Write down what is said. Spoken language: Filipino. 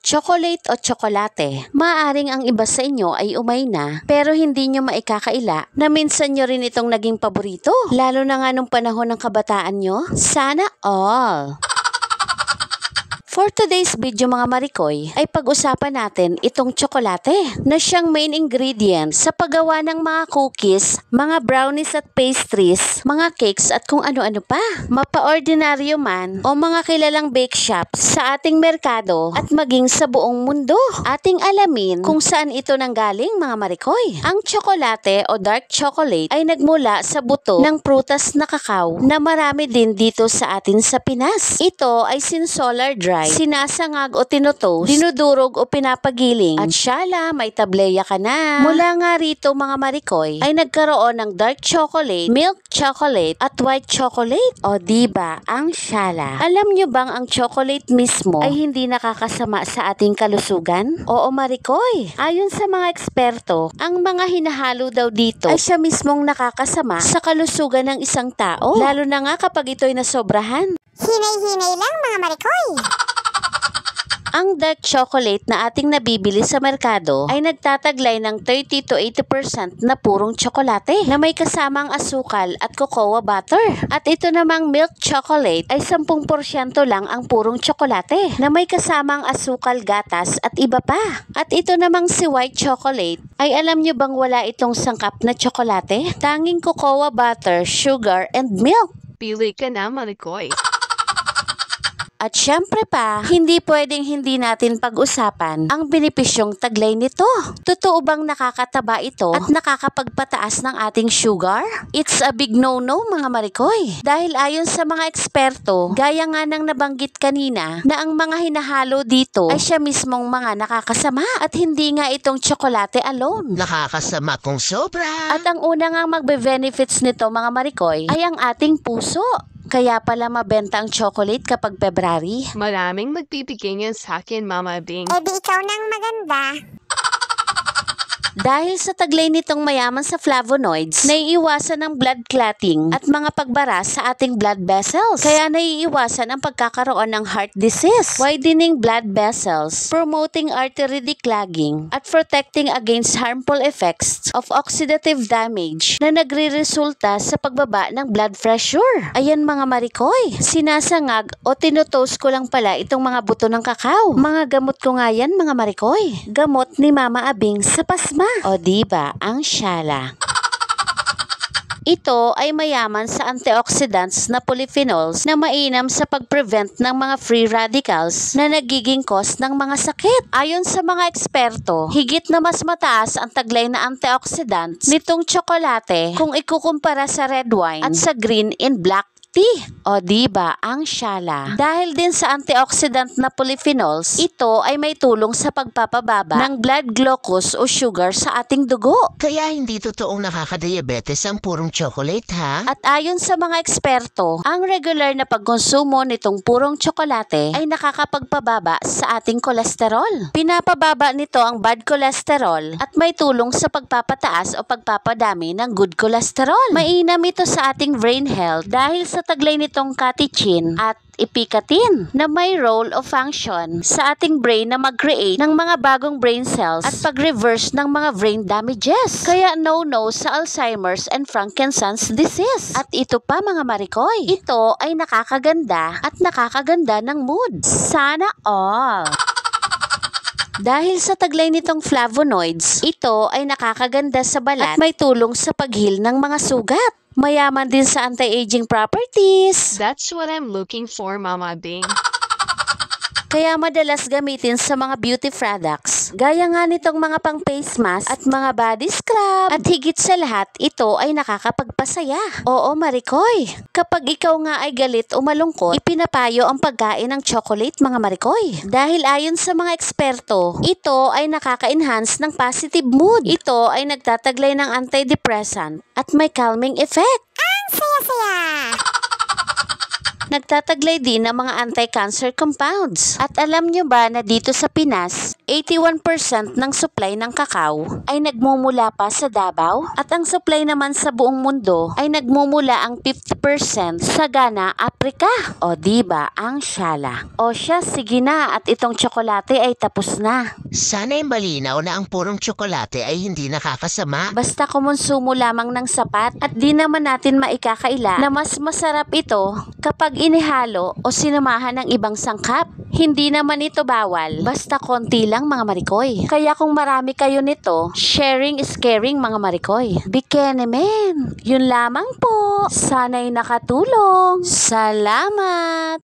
Chocolate o tsokolate. Maaring ang iba sa inyo ay umay na, pero hindi nyo maikakaila na minsan nyo rin itong naging paborito. Lalo na nga nung panahon ng kabataan nyo. Sana all! For today's video mga Marikoy, ay pag-usapan natin itong tsokolate na siyang main ingredient sa paggawa ng mga cookies, mga brownies at pastries, mga cakes at kung ano-ano pa. Mapa-ordinaryo man o mga kilalang bake shops sa ating merkado at maging sa buong mundo. Ating alamin kung saan ito nanggaling mga Marikoy. Ang tsokolate o dark chocolate ay nagmula sa buto ng prutas na kakao na marami din dito sa atin sa Pinas. Ito ay sinsolar dry, sinasangag o tinutoast, dinudurog o pinapagiling, at syala, may tableya ka na. Mula nga rito mga Marikoy, ay nagkaroon ng dark chocolate, milk chocolate, at white chocolate. O diba, ang syala. Alam nyo bang ang chocolate mismo ay hindi nakakasama sa ating kalusugan? Oo Marikoy, ayon sa mga eksperto, ang mga hinahalo daw dito ay siya mismong nakakasama sa kalusugan ng isang tao, lalo na nga kapag ito'y nasobrahan. Hinay-hinay lang mga Marikoy. Ang dark chocolate na ating nabibili sa merkado ay nagtataglay ng 30 to 80% na purong tsokolate na may kasamang asukal at cocoa butter. At ito namang milk chocolate ay 10% lang ang purong tsokolate na may kasamang asukal, gatas at iba pa. At ito namang si white chocolate ay alam nyo bang wala itong sangkap na tsokolate? Tanging cocoa butter, sugar, and milk. Pili ka na Marikoy. At syempre pa, hindi pwedeng hindi natin pag-usapan ang benepisyong taglay nito. Totoo bang nakakataba ito at nakakapagpataas ng ating sugar? It's a big no-no mga Marikoy. Dahil ayon sa mga eksperto, gaya nga ng nabanggit kanina na ang mga hinahalo dito ay siya mismong mga nakakasama at hindi nga itong tsokolate alone. Nakakasama kung sobra. At ang una nga magbe-benefits nito mga Marikoy ay ang ating puso. Kaya pala mabenta ang chocolate kapag February. Maraming magpipigyan sa akin, Mama Bing. Eh di ikaw nang maganda. Dahil sa taglay nitong mayaman sa flavonoids, naiiwasan ang blood clotting at mga pagbara sa ating blood vessels. Kaya naiiwasan ang pagkakaroon ng heart disease, widening blood vessels, promoting artery declogging, at protecting against harmful effects of oxidative damage na nagre-resulta sa pagbaba ng blood pressure. Ayan mga Marikoy, sinasangag o tinutoast ko lang pala itong mga buto ng kakao. Mga gamot ko nga yan mga Marikoy. Gamot ni Mama Abing sa pasma. O diba, ang syala. Ito ay mayaman sa antioxidants na polyphenols na mainam sa pag-prevent ng mga free radicals na nagiging cause ng mga sakit. Ayon sa mga eksperto, higit na mas mataas ang taglay na antioxidants nitong tsokolate kung ikukumpara sa red wine at sa green and black tea. O diba, ang syala. Dahil din sa antioxidant na polyphenols, ito ay may tulong sa pagpapababa ng blood glucose o sugar sa ating dugo. Kaya hindi totoong nakakadiabetes ang purong chocolate, ha? At ayon sa mga eksperto, ang regular na pagkonsumo nitong purong tsokolate ay nakakapagpababa sa ating kolesterol. Pinapababa nito ang bad cholesterol at may tulong sa pagpapataas o pagpapadami ng good cholesterol. Mainam ito sa ating brain health dahil sa taglay nitong catechin at ipikatin na may role o function sa ating brain na mag-create ng mga bagong brain cells at pag-reverse ng mga brain damages. Kaya no-no sa Alzheimer's and Parkinson's disease. At ito pa mga Marikoy, ito ay nakakaganda at nakakaganda ng mood. Sana all! Dahil sa taglay nitong flavonoids, ito ay nakakaganda sa balat at may tulong sa paghil ng mga sugat. Mayaman din sa anti-aging properties. That's what I'm looking for, Mama Bing. Kaya madalas gamitin sa mga beauty products. Gaya nga nitong mga pang face mask at mga body scrub. At higit sa lahat, ito ay nakakapagpasaya. Oo Marikoy, kapag ikaw nga ay galit o malungkot, ipinapayo ang pagkain ng chocolate mga Marikoy. Dahil ayon sa mga eksperto, ito ay nakaka-enhance ng positive mood. Ito ay nagtataglay ng antidepressant at may calming effect. Ang saya-saya. nagtataglay din ng mga anti-cancer compounds. At alam nyo ba na dito sa Pinas, 81% ng supply ng kakao ay nagmumula pa sa Davao? At ang supply naman sa buong mundo ay nagmumula ang 50% sa Ghana, Africa. O diba, ang syala. O siya, sige na, at itong tsokolate ay tapos na. Sana'y malinaw na ang purong tsokolate ay hindi nakakasama. Basta kumonsumo lamang ng sapat at di naman natin maikakaila na mas masarap ito kapag inihalo o sinamahan ng ibang sangkap. Hindi naman ito bawal, basta konti lang mga marikoy. Kaya kung marami kayo nito, sharing is caring mga marikoy. Bikene men, yun lamang po. Sana'y nakatulong. Salamat!